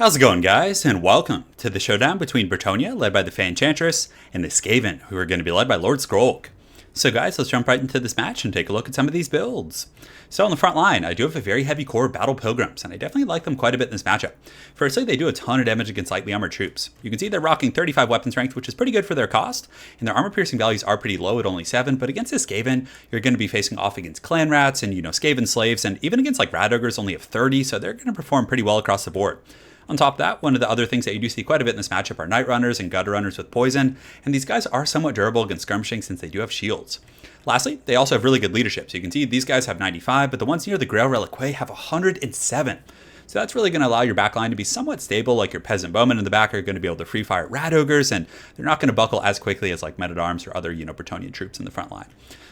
How's it going, guys? And welcome to the showdown between Bretonnia, led by the Fey Enchantress, and the Skaven, who are going to be led by Lord Skrolk. So guys, let's jump right into this match and take a look at some of these builds. So on the front line, I do have a very heavy core of Battle Pilgrims, and I definitely like them quite a bit in this matchup. Firstly, they do a ton of damage against lightly armored troops. You can see they're rocking 35 weapon strength, which is pretty good for their cost, and their armor piercing values are pretty low at only 7, but against this Skaven, you're going to be facing off against clan rats and, Skaven slaves, and even against like rat ogres only have 30, so they're going to perform pretty well across the board. On top of that, one of the other things that you do see quite a bit in this matchup are Night Runners and Gutter Runners with poison, and these guys are somewhat durable against skirmishing since they do have shields. Lastly, they also have really good leadership, so you can see these guys have 95, but the ones near the Grail Reliquae have 107. So that's really going to allow your backline to be somewhat stable, like your Peasant Bowmen in the back are going to be able to free fire Rat Ogres, and they're not going to buckle as quickly as like Men-at-Arms or other, Bretonnian troops in the front line.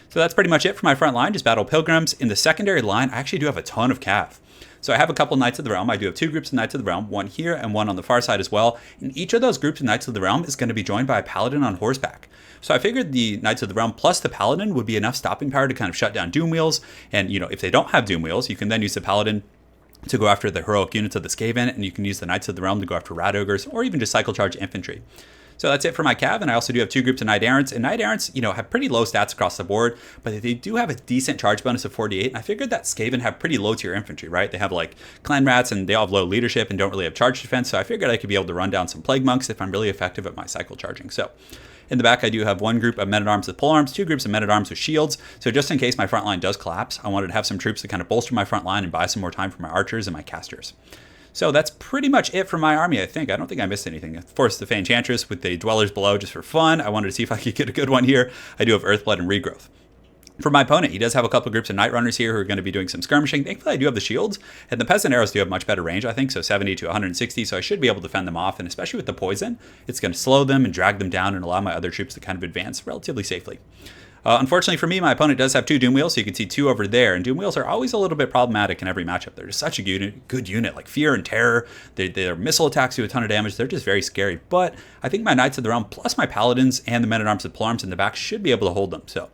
So that's pretty much it for my front line, just Battle Pilgrims. In the secondary line, I actually do have a ton of Cav. So I have a couple Knights of the Realm. I do have 2 groups of Knights of the Realm, one here and one on the far side as well. And each of those groups of Knights of the Realm is going to be joined by a Paladin on horseback. So I figured the Knights of the Realm plus the Paladin would be enough stopping power to kind of shut down Doom Wheels. And, if they don't have Doom Wheels, you can then use the Paladin to go after the heroic units of the Skaven, and you can use the Knights of the Realm to go after Rat Ogres, or even just cycle charge infantry. So that's it for my Cav, and I also do have 2 groups of Knight Errants, and Knight Errants, have pretty low stats across the board, but they do have a decent charge bonus of 48, and I figured that Skaven have pretty low tier infantry, right? They have like clan rats, and they all have low leadership and don't really have charge defense, so I figured I could be able to run down some Plague Monks if I'm really effective at my cycle charging. So in the back, I do have 1 group of Men-at-Arms with polearms, 2 groups of Men-at-Arms with shields, so just in case my front line does collapse, I wanted to have some troops to kind of bolster my front line and buy some more time for my archers and my casters. So that's pretty much it for my army, I think. I don't think I missed anything. Of course, the Fey Enchantress with the Dwellers below just for fun. I wanted to see if I could get a good one here. I do have Earthblood and Regrowth. For my opponent, he does have a couple groups of Night Runners here who are going to be doing some skirmishing. Thankfully, I do have the shields, and the Peasant Arrows do have much better range, I think, so 70 to 160, so I should be able to fend them off, and especially with the poison, it's going to slow them and drag them down and allow my other troops to kind of advance relatively safely. Unfortunately for me, my opponent does have 2 Doom Wheels, so you can see 2 over there, and Doom Wheels are always a little bit problematic in every matchup. They're just such a good unit, like Fear and Terror. Their missile attacks do a ton of damage. They're just very scary, but I think my Knights of the Realm plus my Paladins and the Men-at-Arms with polearms in the back should be able to hold them. So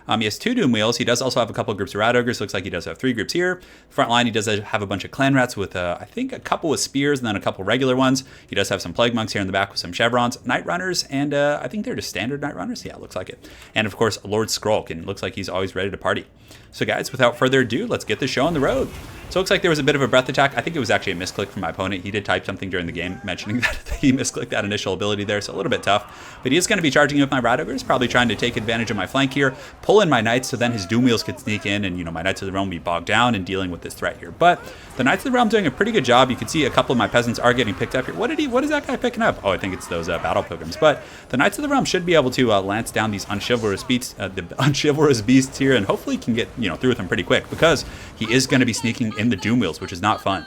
he has 2 Doom Wheels. He does also have a couple of groups of Rat Ogres. Looks like he does have 3 groups here. Front line, he does have a bunch of Clan Rats with, I think, a couple with Spears and then a couple regular ones. He does have some Plague Monks here in the back with some Chevrons, Night Runners, and I think they're just standard Night Runners. Yeah, it looks like it. And, of course, Lord Skrolk, and it looks like he's always ready to party. So, guys, without further ado, let's get this show on the road. So it looks like there was a bit of a breath attack. I think it was actually a misclick from my opponent. He did type something during the game mentioning that he misclicked that initial ability there, so a little bit tough. But he is going to be charging with my Rat Ogres, probably trying to take advantage of my flank here, pull in my Knights, so then his Doom Wheels could sneak in, and my Knights of the Realm will be bogged down in dealing with this threat here. But the Knights of the Realm doing a pretty good job. You can see a couple of my peasants are getting picked up here. What is that guy picking up? Oh, I think it's those Battle Pilgrims. But the Knights of the Realm should be able to lance down these unchivalrous beasts here, and hopefully can get through with them pretty quick, because he is going to be sneaking in the Doom Wheels, which is not fun.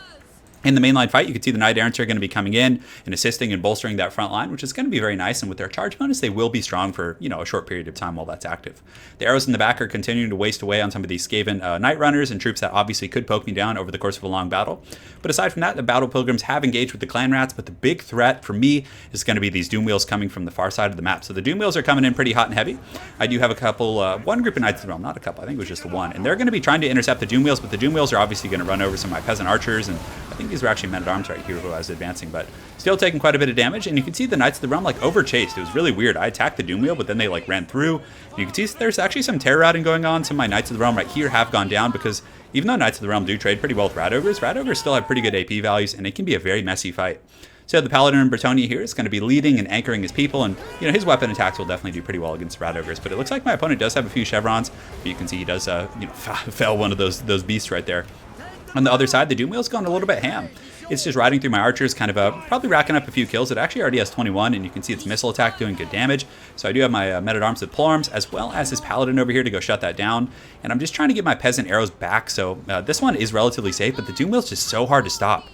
In the mainline fight, you can see the Knight Errants are going to be coming in and assisting and bolstering that front line, which is going to be very nice. And with their charge bonus, they will be strong for, a short period of time while that's active. The arrows in the back are continuing to waste away on some of these Skaven Night Runners and troops that obviously could poke me down over the course of a long battle. But aside from that, the Battle Pilgrims have engaged with the Clan Rats, but the big threat for me is going to be these Doom Wheels coming from the far side of the map. So the Doom Wheels are coming in pretty hot and heavy. I do have a couple, one group of Knights of the Realm, not a couple, I think it was just the one. And they're going to be trying to intercept the Doom Wheels, but the Doom Wheels are obviously going to run over some of my Peasant Archers, and I think these were actually Men-at-Arms right here who I was advancing, but still taking quite a bit of damage. And you can see the Knights of the Realm over chased. It was really weird. I attacked the Doom Wheel, but then they ran through. And you can see there's actually some terror routing going on. Some of my Knights of the Realm right here have gone down, because even though Knights of the Realm do trade pretty well with Rat Ogres still have pretty good AP values, and it can be a very messy fight. So the Paladin in Bretonnia here is going to be leading and anchoring his people, and his weapon attacks will definitely do pretty well against Rat Ogres. But it looks like my opponent does have a few Chevrons. But you can see he does fell one of those beasts right there. On the other side, the Doom Wheel's going a little bit ham. It's just riding through my archers, kind of probably racking up a few kills. It actually already has 21, and you can see its missile attack doing good damage. So I do have my Men-at-Arms with polearms, as well as his Paladin over here to go shut that down. And I'm just trying to get my Peasant Arrows back, so this one is relatively safe, but the Doom Wheel's just so hard to stop.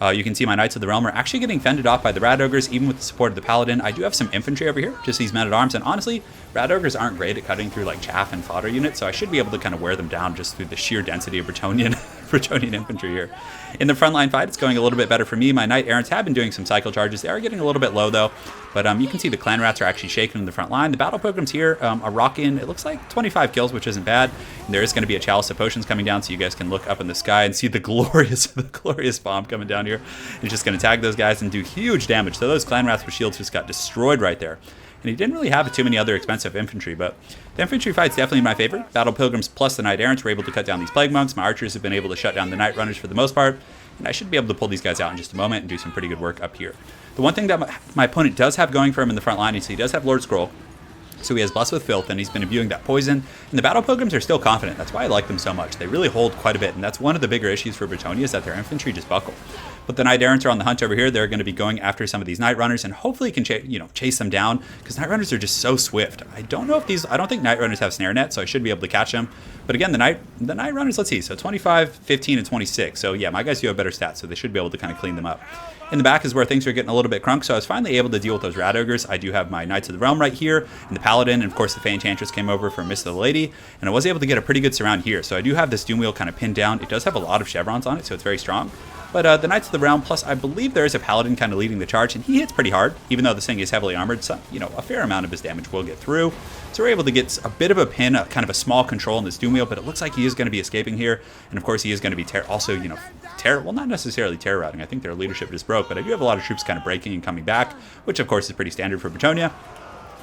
You can see my Knights of the Realm are actually getting fended off by the Rat Ogres, even with the support of the Paladin. I do have some infantry over here, just these Men-at-Arms, and honestly, Rat Ogres aren't great at cutting through like chaff and fodder units, so I should be able to kind of wear them down just through the sheer density of Bretonnian infantry here. In the frontline fight, it's going a little bit better for me. My knight errants have been doing some cycle charges. They are getting a little bit low though, but you can see the clan rats are actually shaking in the front line. The battle pilgrims here are rocking, it looks like 25 kills, which isn't bad. And there is going to be a chalice of potions coming down, so you guys can look up in the sky and see the glorious bomb coming down here. It's just going to tag those guys and do huge damage. So those clan rats with shields just got destroyed right there. And he didn't really have too many other expensive infantry, but the infantry fight's definitely my favorite. Battle pilgrims plus the knight errants were able to cut down these plague monks. My archers have been able to shut down the night runners for the most part, and I should be able to pull these guys out in just a moment and do some pretty good work up here. The one thing that my opponent does have going for him in the front line is he does have Lord Scroll. So he has Blessed with Filth, and he's been imbuing that poison. And the Battle Pilgrims are still confident. That's why I like them so much. They really hold quite a bit, and that's one of the bigger issues for Bretonnia is that their infantry just buckle. But the Knight Errants are on the hunt over here. They're going to be going after some of these Night Runners, and hopefully can chase them down, because Night Runners are just so swift. I don't think Night Runners have Snare Net, so I should be able to catch them. But again, the Night Runners, let's see, so 25, 15, and 26. So yeah, my guys do have better stats, so they should be able to kind of clean them up. In the back is where things are getting a little bit crunk, so I was finally able to deal with those Rat Ogres. I do have my Knights of the Realm right here, and the Paladin, and of course the Fey Enchantress came over for Mist of the Lady, and I was able to get a pretty good surround here. So I do have this Doom Wheel kind of pinned down. It does have a lot of chevrons on it, so it's very strong. But the Knights of the Realm, plus I believe there is a Paladin kind of leading the charge, and he hits pretty hard, even though this thing is heavily armored, so, a fair amount of his damage will get through. So we're able to get a bit of a pin, kind of a small control in this Doom Wheel, but it looks like he is going to be escaping here, and of course he is going to be well, not necessarily terror routing. I think their leadership just broke, but I do have a lot of troops kind of breaking and coming back, which of course is pretty standard for Bretonnia.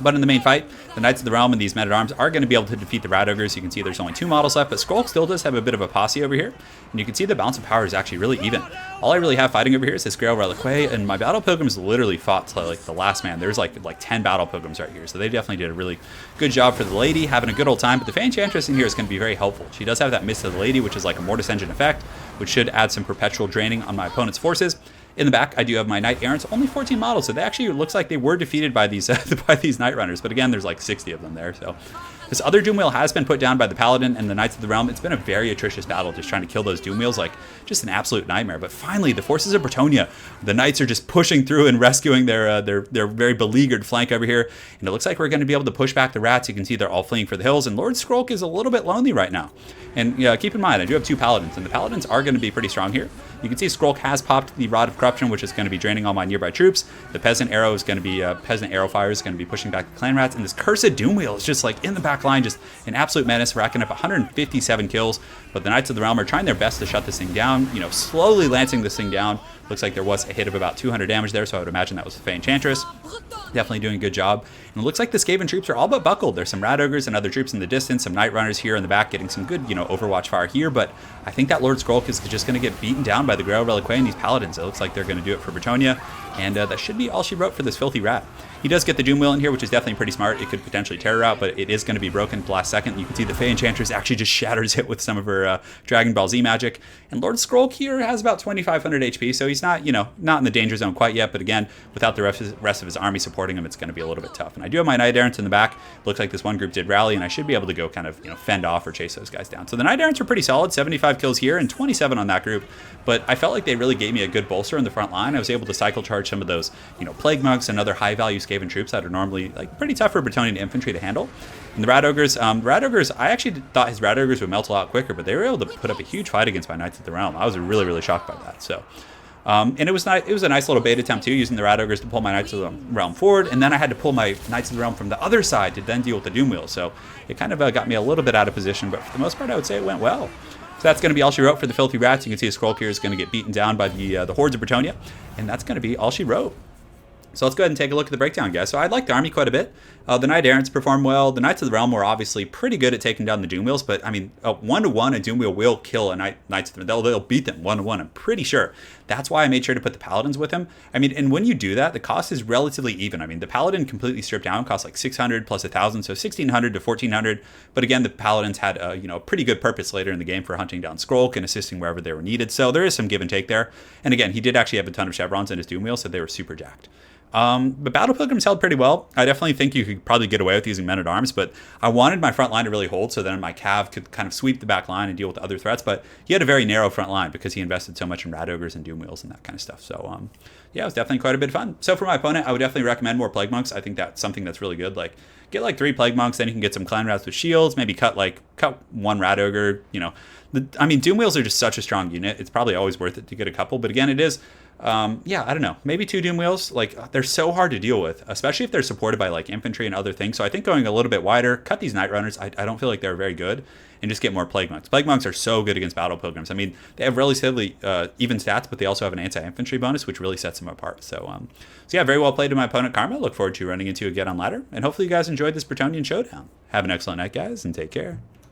But in the main fight, the Knights of the Realm and these men-at-arms are going to be able to defeat the Rat Ogres. You can see there's only 2 models left, but Skrulk still does have a bit of a posse over here. And you can see the balance of power is actually really even. All I really have fighting over here is this Grail Reliquae, and my Battle Pilgrims literally fought to like the last man. There's like 10 Battle Pilgrims right here, so they definitely did a really good job for the lady, having a good old time. But the Fey Enchantress in here is going to be very helpful. She does have that Mist of the Lady, which is like a Mortis Engine effect, which should add some perpetual draining on my opponent's forces. In the back, I do have my Knight Errants, only 14 models, so they actually looks like they were defeated by these by these Night Runners. But again, there's like 60 of them there. So this other Doom Wheel has been put down by the Paladin and the Knights of the Realm. It's been a very atrocious battle, just trying to kill those Doom Wheels, like just an absolute nightmare. But finally, the forces of Bretonnia, the Knights are just pushing through and rescuing their very beleaguered flank over here. And it looks like we're going to be able to push back the rats. You can see they're all fleeing for the hills, and Lord Skrulk is a little bit lonely right now. And keep in mind, I do have 2 Paladins, and the Paladins are going to be pretty strong here. You can see Skrulk has popped the Rod of Corruption, which is going to be draining all my nearby troops. The Peasant Arrow is going to be, Peasant Arrow Fire is going to be pushing back the Clan Rats. And this Cursed Doom Wheel is just like in the back line, just an absolute menace, racking up 157 kills. But the Knights of the Realm are trying their best to shut this thing down, slowly lancing this thing down. Looks like there was a hit of about 200 damage there, so I would imagine that was the Fey Enchantress. Definitely doing a good job. And it looks like the Skaven troops are all but buckled. There's some Rat Ogres and other troops in the distance, some Night Runners here in the back getting some good, Overwatch fire here, but I think that Lord Skrulk is just going to get beaten down by the Grail Reliquae and these Paladins. It looks like they're going to do it for Bretonnia, and that should be all she wrote for this filthy rat. He does get the Doom Wheel in here, which is definitely pretty smart. It could potentially terror out, but it is going to be broken at the last second. You can see the Fey Enchantress actually just shatters it with some of her Dragon Ball Z magic. And Lord Skrulk here has about 2,500 HP, so he's not, not in the danger zone quite yet. But again, without the rest of his army supporting him, it's going to be a little bit tough. And I do have my Knight Errants in the back. Looks like this one group did rally, and I should be able to go kind of, fend off or chase those guys down. So the Knight Errants are pretty solid, 75 kills here and 27 on that group. But I felt like they really gave me a good bolster in the front line. I was able to cycle charge some of those, Plague Monks and other high-value Skaven troops that are normally pretty tough for Bretonnian infantry to handle. And the Rat Ogres, I actually thought his Rat Ogres would melt a lot quicker, but they were able to put up a huge fight against my Knights of the Realm. I was really, really shocked by that. So, and it was a nice little bait attempt too, using the Rat Ogres to pull my Knights of the Realm forward, and then I had to pull my Knights of the Realm from the other side to then deal with the Doom Wheel. So it kind of got me a little bit out of position, but for the most part, I would say it went well. So that's going to be all she wrote for the Filthy Rats. You can see a Skrulk here is going to get beaten down by the hordes of Bretonnia, and that's going to be all she wrote. So let's go ahead and take a look at the breakdown, guys. So I like the army quite a bit. The Knight Errants performed well. The Knights of the Realm were obviously pretty good at taking down the Doom Wheels, but I mean, 1-to-1, a Doom Wheel will kill a Knights of the Realm. They'll beat them 1-to-1, I'm pretty sure. That's why I made sure to put the Paladins with him. I mean, and when you do that, the cost is relatively even. I mean, the Paladin completely stripped down costs like 600 plus 1,000, so 1,600 to 1,400. But again, the Paladins had a pretty good purpose later in the game for hunting down Skrulk and assisting wherever they were needed. So there is some give and take there. And again, he did actually have a ton of chevrons in his Doom Wheel, so they were super jacked. But Battle Pilgrims held pretty well. I definitely think you could probably get away with using Men-at-Arms, but I wanted my front line to really hold so then my Cav could kind of sweep the back line and deal with the other threats, but he had a very narrow front line because he invested so much in Rat Ogres and Doom Doom Wheels and that kind of stuff. So yeah, it was definitely quite a bit of fun. So for my opponent, I would definitely recommend more Plague Monks. I think that's something that's really good. Like, get like 3 Plague Monks, then you can get some Clan Rats with shields, maybe cut 1 Rat Ogre, you know. I mean, Doom Wheels are just such a strong unit. It's probably always worth it to get a couple, but again, it is, yeah, I don't know, maybe 2 Doom Wheels. Like, they're so hard to deal with, especially if they're supported by like infantry and other things. So I think going a little bit wider, cut these Night Runners. I don't feel like they're very good, and just get more Plague Monks. Plague Monks are so good against Battle Pilgrims. I mean, they have relatively even stats, but they also have an anti-infantry bonus, which really sets them apart. So yeah, very well played to my opponent Karma. Look forward to running into you again on ladder, and hopefully you guys enjoyed this Bretonian showdown. Have an excellent night, guys, and take care.